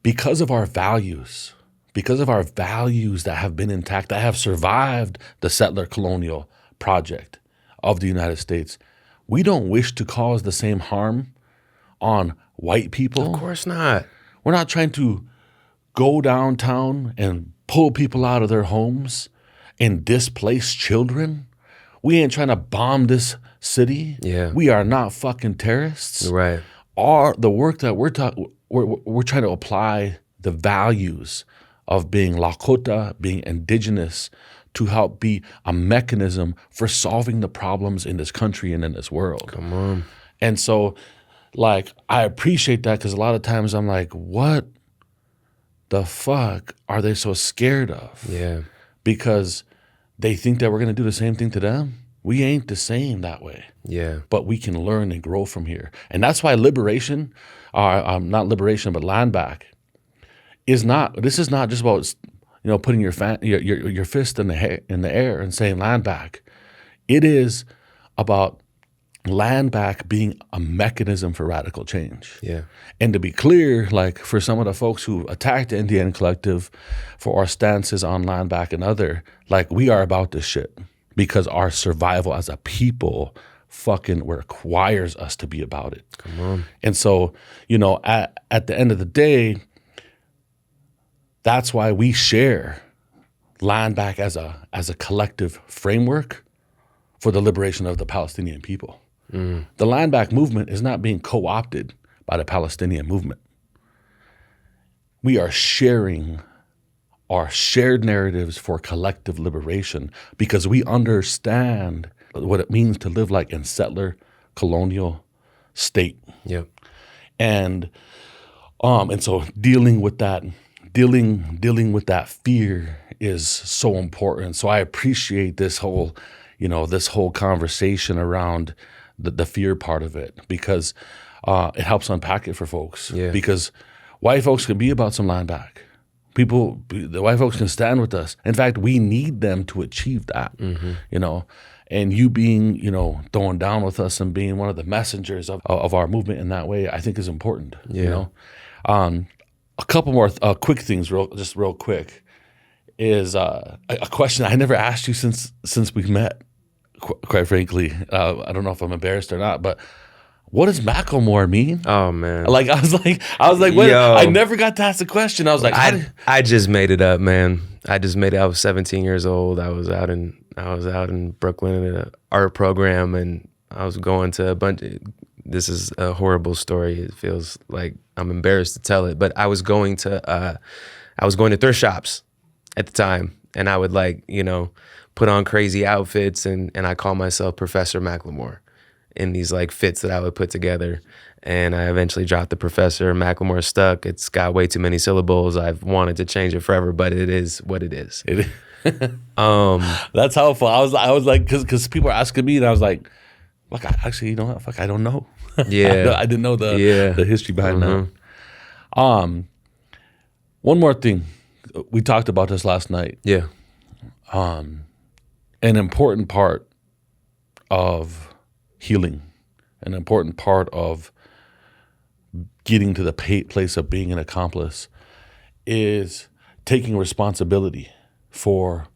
Speaker 1: because of our values that have been intact, that have survived the settler colonial project of the United States, we don't wish to cause the same harm on white people.
Speaker 2: Of course not.
Speaker 1: We're not trying to go downtown and pull people out of their homes and displace children. We ain't trying to bomb this city.
Speaker 2: Yeah.
Speaker 1: We are not fucking terrorists.
Speaker 2: Right.
Speaker 1: The work that we're trying to apply the values of being Lakota, being indigenous, to help be a mechanism for solving the problems in this country and in this world.
Speaker 2: Come on.
Speaker 1: And so, like, I appreciate that, because a lot of times I'm like, what the fuck are they so scared of?
Speaker 2: Yeah.
Speaker 1: Because they think that we're going to do the same thing to them. We ain't the same that way.
Speaker 2: Yeah.
Speaker 1: But we can learn and grow from here. And that's why liberation, not liberation, but Landback, this is not just about, putting your fist in the air and saying Landback. It is about Landback being a mechanism for radical change.
Speaker 2: Yeah.
Speaker 1: And to be clear, like, for some of the folks who attacked the Indian Collective for our stances on Landback and other, like, we are about this shit because our survival as a people fucking requires us to be about it.
Speaker 2: Come on.
Speaker 1: And so, at the end of the day, that's why we share Landback as a collective framework for the liberation of the Palestinian people. The Landback movement is not being co-opted by the Palestinian movement. We are sharing our shared narratives for collective liberation because we understand what it means to live like in settler colonial state.
Speaker 2: Yep.
Speaker 1: And so dealing with that fear is so important. So I appreciate this whole conversation around the fear part of it, because it helps unpack it for folks.
Speaker 2: Yeah.
Speaker 1: Because white folks can be about some Landback. The white folks can stand with us. In fact, we need them to achieve that, and you being, throwing down with us and being one of the messengers of our movement in that way, I think is important.
Speaker 2: Yeah.
Speaker 1: A couple more quick things, real quick, is a question I never asked you since we met. Quite frankly, I don't know if I'm embarrassed or not, but what does Macklemore mean?
Speaker 2: Oh man!
Speaker 1: Like I was like, what?
Speaker 2: Yo.
Speaker 1: I never got to ask the question. I was like,
Speaker 2: I just made it up, man. I just made it. I was 17 years old. I was out in Brooklyn in an art program, and I was going to a bunch. This is a horrible story. It feels like I'm embarrassed to tell it, but I was going to thrift shops at the time, and I would put on crazy outfits, and I call myself Professor Macklemore in these fits that I would put together. And I eventually dropped the Professor. Macklemore stuck. It's got way too many syllables. I've wanted to change it forever, but it is what it is.
Speaker 1: That's helpful. I was like, because people are asking me, and I was like, fuck, I don't know.
Speaker 2: Yeah.
Speaker 1: I didn't know the history behind that. One more thing. We talked about this last night.
Speaker 2: Yeah.
Speaker 1: An important part of healing, an important part of getting to the place of being an accomplice, is taking responsibility for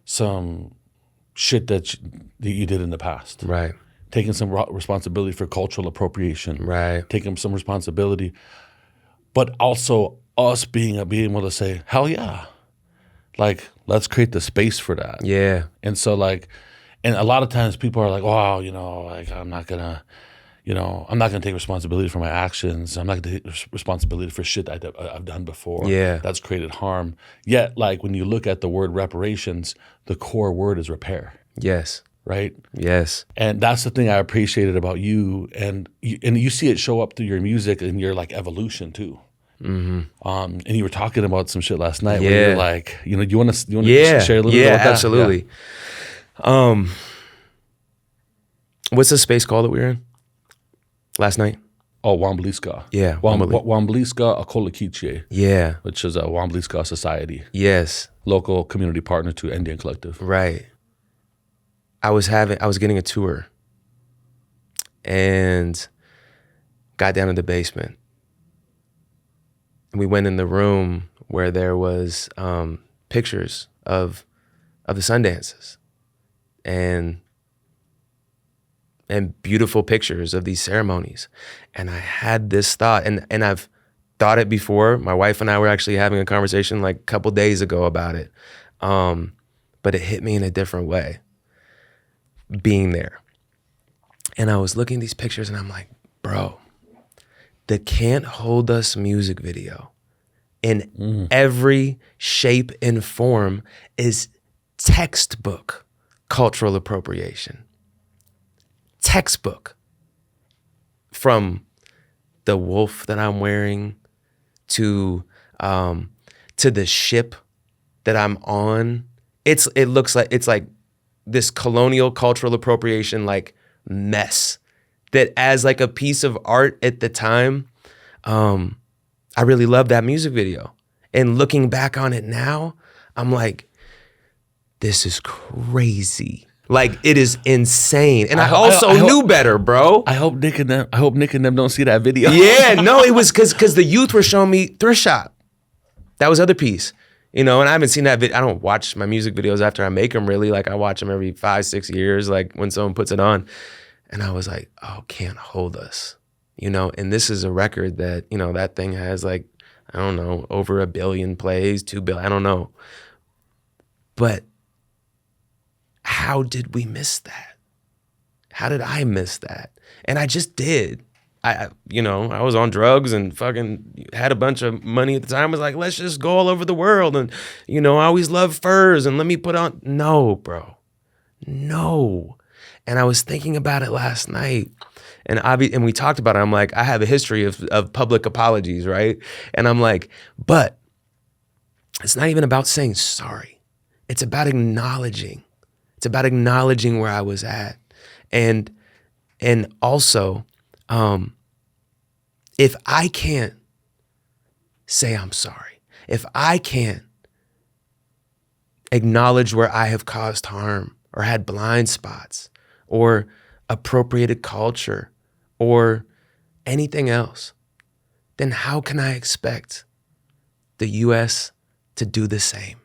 Speaker 1: some shit that you did in the past.
Speaker 2: Right.
Speaker 1: Taking some responsibility for cultural appropriation.
Speaker 2: Right.
Speaker 1: Taking some responsibility, but also us being able to say, hell yeah. Let's create the space for that.
Speaker 2: Yeah.
Speaker 1: And so and a lot of times people are like, wow, I'm not gonna take responsibility for my actions. I'm not gonna take responsibility for shit I've done before.
Speaker 2: Yeah.
Speaker 1: That's created harm. Yet, when you look at the word reparations, the core word is repair.
Speaker 2: Yes.
Speaker 1: Right?
Speaker 2: Yes.
Speaker 1: And that's the thing I appreciated about you. And you see it show up through your music and your evolution too. Mm-hmm. And you were talking about some shit last night.
Speaker 2: Yeah.
Speaker 1: Where you're like, you want to share a little bit about that?
Speaker 2: Absolutely. Yeah. What's the space called that we were in last night?
Speaker 1: Oh, Wambliska.
Speaker 2: Yeah.
Speaker 1: Wambliska Akolikiche.
Speaker 2: Yeah.
Speaker 1: Which is a Wambliska Society.
Speaker 2: Yes.
Speaker 1: Local community partner to Indian Collective.
Speaker 2: Right. I was getting a tour and got down to the basement. We went in the room where there was pictures of the Sundances, and and beautiful pictures of these ceremonies. And I had this thought, and I've thought it before. My wife and I were actually having a conversation like a couple days ago about it. But it hit me in a different way being there. And I was looking at these pictures and I'm like, bro, the Can't Hold Us music video in every shape and form is textbook cultural appropriation. Textbook. From the wolf that I'm wearing to the ship that I'm on. It looks like it's like this colonial cultural appropriation like mess that as like a piece of art at the time, I really loved that music video. And looking back on it now, I'm like, this is crazy. Like, it is insane. And I also knew better, bro.
Speaker 1: I hope Nick and them don't see that video.
Speaker 2: Yeah, no, it was because the youth were showing me Thrift Shop. That was the other piece. You know, and I haven't seen that video. I don't watch my music videos after I make them, really. Like, I watch them every 5-6 years, like when someone puts it on. And I was like, oh, Can't Hold Us. You know, and this is a record that, you know, that thing has like, I don't know, over 1 billion plays, 2 billion, I don't know. But how did we miss that? How did I miss that? And I just did. I was on drugs and fucking had a bunch of money at the time. I was like, let's just go all over the world. And, you know, I always loved furs and let me put on. No, bro. No. And I was thinking about it last night. And we talked about it. I'm like, I have a history of public apologies, right? And I'm like, but it's not even about saying sorry. It's about acknowledging. It's about acknowledging where I was at. And also, if I can't say I'm sorry, if I can't acknowledge where I have caused harm or had blind spots or appropriated culture or anything else, then how can I expect the U.S. to do the same?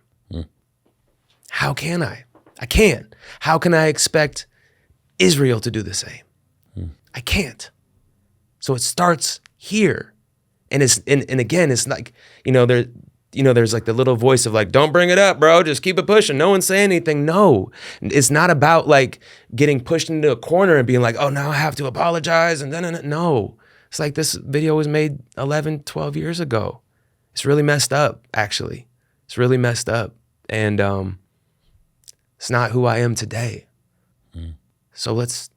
Speaker 2: How can I? I can't. How can I expect Israel to do the same? I can't. So it starts here. And again, it's like, there's like the little voice of like, don't bring it up, bro. Just keep it pushing. No one's saying anything. No, it's not about like getting pushed into a corner and being like, oh, now I have to apologize. And then, no, it's like this video was made 11, 12 years ago. It's really messed up, actually. It's really messed up. And it's not who I am today. So let's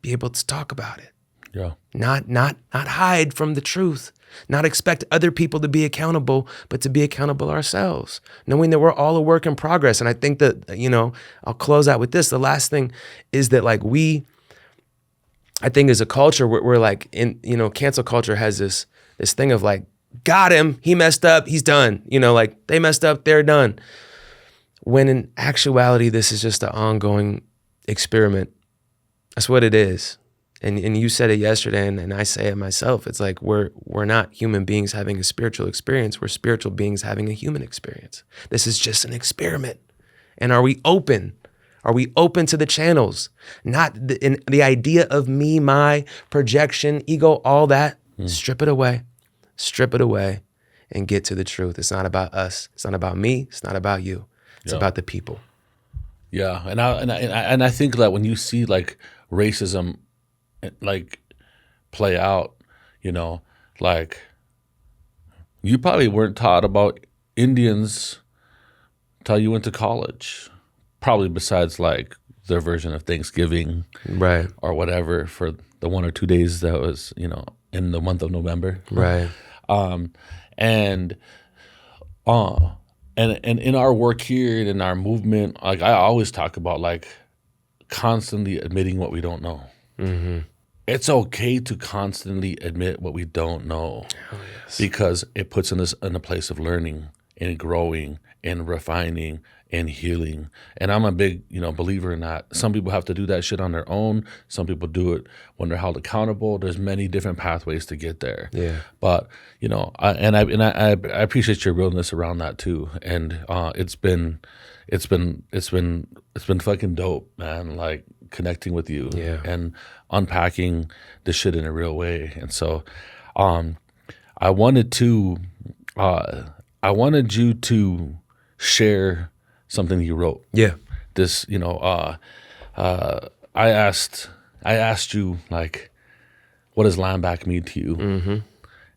Speaker 2: be able to talk about it.
Speaker 1: Yeah.
Speaker 2: Not hide from the truth. Not expect other people to be accountable, but to be accountable ourselves. Knowing that we're all a work in progress. And I think that, I'll close out with this. The last thing is that like I think as a culture, we're like cancel culture has this thing of like, got him, he messed up, he's done. Like they messed up, they're done. When in actuality, this is just an ongoing experiment. That's what it is. And you said it yesterday, and I say it myself. It's like we're not human beings having a spiritual experience. We're spiritual beings having a human experience. This is just an experiment. And are we open? Are we open to the channels? Not the idea of me, my projection, ego, all that. Strip it away. Strip it away and get to the truth. It's not about us. It's not about me. It's not about you. It's about the people.
Speaker 1: Yeah, and I think that when you see like racism like play out, like you probably weren't taught about Indians till you went to college, probably besides like their version of Thanksgiving,
Speaker 2: right, or
Speaker 1: whatever for the 1 or 2 days that was in the month of November,
Speaker 2: right,
Speaker 1: and in our work here and in our movement, like I always talk about like constantly admitting what we don't know.
Speaker 2: Mm-hmm.
Speaker 1: It's okay to constantly admit what we don't know,
Speaker 2: oh, yes,
Speaker 1: because it puts us in a place of learning. and growing and refining and healing. And I'm a big, believer in that. Some people have to do that shit on their own. Some people do it when they're held accountable. There's many different pathways to get there.
Speaker 2: Yeah.
Speaker 1: But I appreciate your realness around that too. And it's been fucking dope, man. Like connecting with you and unpacking the shit in a real way. And so, I wanted you to share something you wrote.
Speaker 2: Yeah.
Speaker 1: This, I asked you, like, what does Landback mean to you?
Speaker 2: Mm-hmm.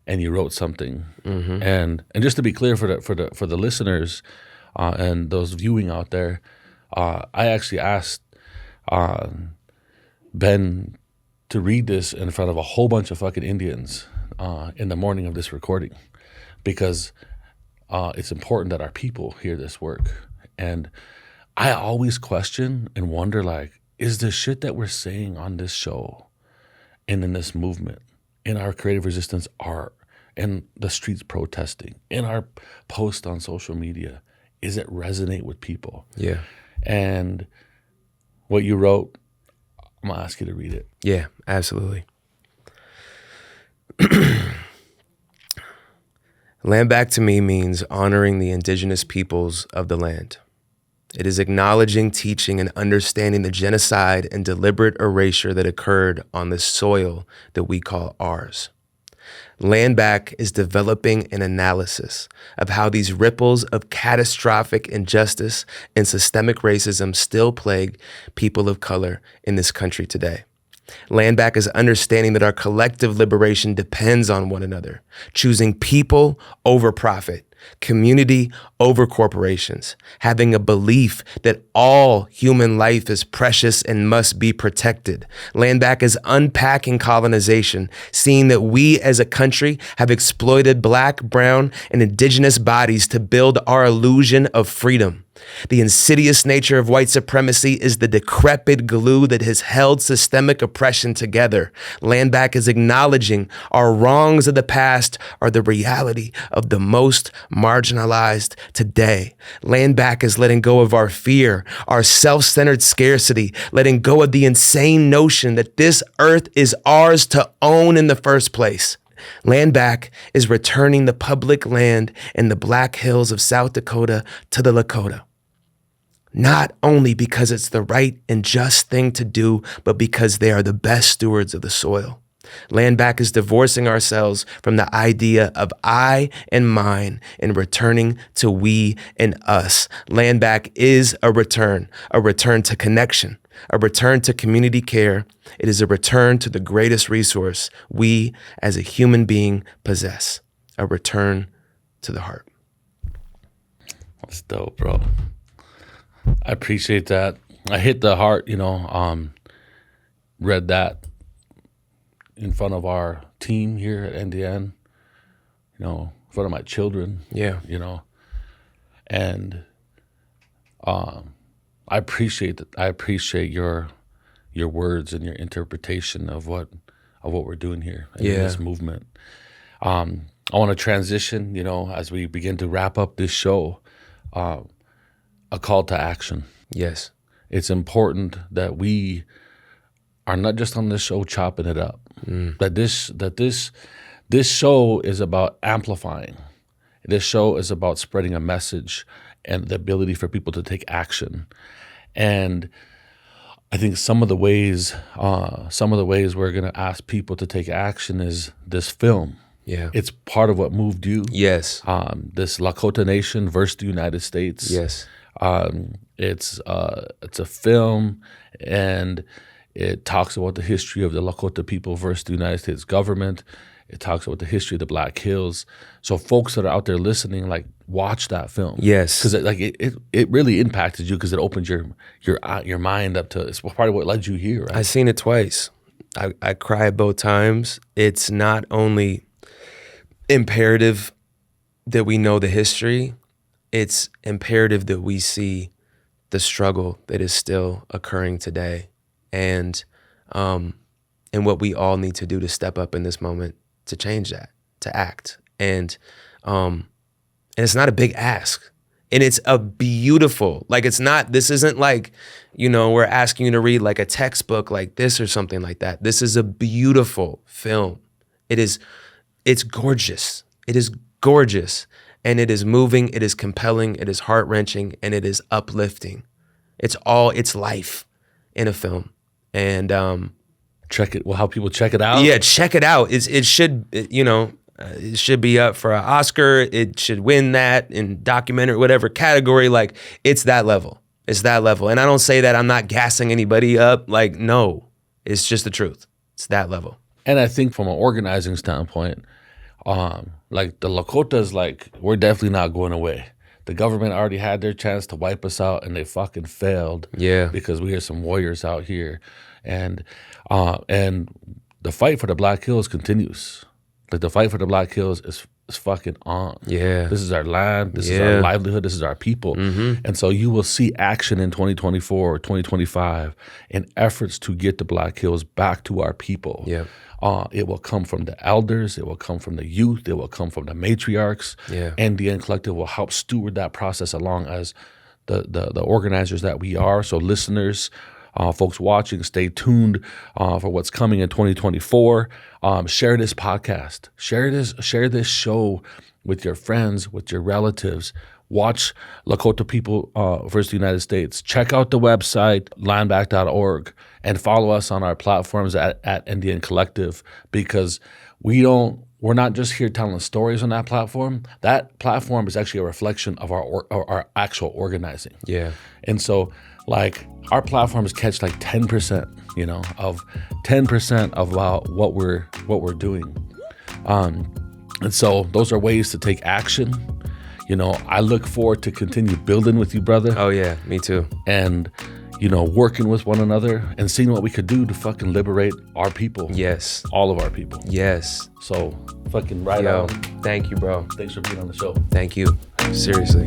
Speaker 1: And you wrote something.
Speaker 2: Mm-hmm.
Speaker 1: And just to be clear for the listeners and those viewing out there, I actually asked Ben to read this in front of a whole bunch of fucking Indians in the morning of this recording, because it's important that our people hear this work. And I always question and wonder, like, is the shit that we're saying on this show and in this movement, in our creative resistance art, in the streets protesting, in our post on social media, is it resonate with people?
Speaker 2: Yeah.
Speaker 1: And what you wrote, I'm gonna ask you to read it.
Speaker 2: Yeah, absolutely. Landback to me means honoring the indigenous peoples of the land. It is acknowledging, teaching, and understanding the genocide and deliberate erasure that occurred on the soil that we call ours. Landback is developing an analysis of how these ripples of catastrophic injustice and systemic racism still plague people of color in this country today. Landback is understanding that our collective liberation depends on one another, choosing people over profit, community over corporations, having a belief that all human life is precious and must be protected. Landback is unpacking colonization, seeing that we as a country have exploited Black, brown, and indigenous bodies to build our illusion of freedom. The insidious nature of white supremacy is the decrepit glue that has held systemic oppression together. Landback is acknowledging our wrongs of the past are the reality of the most marginalized today. Landback is letting go of our fear, our self-centered scarcity, letting go of the insane notion that this earth is ours to own in the first place. Landback is returning the public land in the Black Hills of South Dakota to the Lakota. Not only because it's the right and just thing to do, but because they are the best stewards of the soil. Landback is divorcing ourselves from the idea of I and mine and returning to we and us. Landback is a return to connection, a return to community care. It is a return to the greatest resource we as a human being possess, a return to the heart.
Speaker 1: That's dope, bro. I appreciate that. I hit the heart, read that in front of our team here at NDN, in front of my children.
Speaker 2: Yeah.
Speaker 1: And I appreciate that. I appreciate your words and your interpretation of what we're doing here in this movement. I want to transition, as we begin to wrap up this show, a call to action.
Speaker 2: Yes.
Speaker 1: It's important that we are not just on this show chopping it up. That this show is about amplifying. This show is about spreading a message and the ability for people to take action. And I think some of the ways we're going to ask people to take action is this film.
Speaker 2: Yeah.
Speaker 1: It's part of what moved you.
Speaker 2: Yes.
Speaker 1: This Lakota Nation versus the United States.
Speaker 2: Yes.
Speaker 1: It's a film, and it talks about the history of the Lakota people versus the United States government. It talks about the history of the Black Hills. So folks that are out there listening, like, watch that film.
Speaker 2: Yes.
Speaker 1: Because it really impacted you, because it opened your mind up to, it's part of what led you here, right?
Speaker 2: I've seen it twice. I cried both times. It's not only imperative that we know the history, it's imperative that we see the struggle that is still occurring today, and what we all need to do to step up in this moment to change that, to act. And And it's not a big ask. And it's a beautiful, like this isn't like, we're asking you to read like a textbook like this or something like that. This is a beautiful film. It's gorgeous. It is gorgeous. And it is moving, it is compelling, it is heart-wrenching, and it is uplifting. It's life in a film. And
Speaker 1: We'll help people check it out.
Speaker 2: Yeah, check it out. It should be up for an Oscar. It should win that in documentary, whatever category. Like, it's that level. It's that level. And I don't say that I'm not gassing anybody up. Like, no, it's just the truth. It's that level.
Speaker 1: And I think from an organizing standpoint, like the Lakotas, like, we're definitely not going away. The government already had their chance to wipe us out, and they fucking failed.
Speaker 2: Yeah.
Speaker 1: Because we are some warriors out here, and the fight for the Black Hills continues. Like, the fight for the Black Hills is fucking on.
Speaker 2: Yeah.
Speaker 1: This is our land. This is our livelihood. This is our people.
Speaker 2: Mm-hmm.
Speaker 1: And so you will see action in 2024 or 2025 in efforts to get the Black Hills back to our people.
Speaker 2: Yeah.
Speaker 1: It will come from the elders. It will come from the youth. It will come from the matriarchs.
Speaker 2: Yeah.
Speaker 1: And the Collective will help steward that process along as the organizers that we are. So listeners, folks watching, stay tuned for what's coming in 2024. Share this podcast. Share this show with your friends, with your relatives. Watch Lakota People versus the United States. Check out the website, landback.org, and follow us on our platforms at Indian Collective, because we're not just here telling stories on that platform. That platform is actually a reflection of our actual organizing.
Speaker 2: Yeah.
Speaker 1: And so, like, our platforms catch like 10%, of 10% of what we're doing. And so those are ways to take action. I look forward to continue building with you, brother.
Speaker 2: Oh yeah, me too.
Speaker 1: And, working with one another and seeing what we could do to fucking liberate our people.
Speaker 2: Yes.
Speaker 1: All of our people.
Speaker 2: Yes.
Speaker 1: So fucking right on.
Speaker 2: Thank you, bro.
Speaker 1: Thanks for being on the show.
Speaker 2: Thank you. Seriously.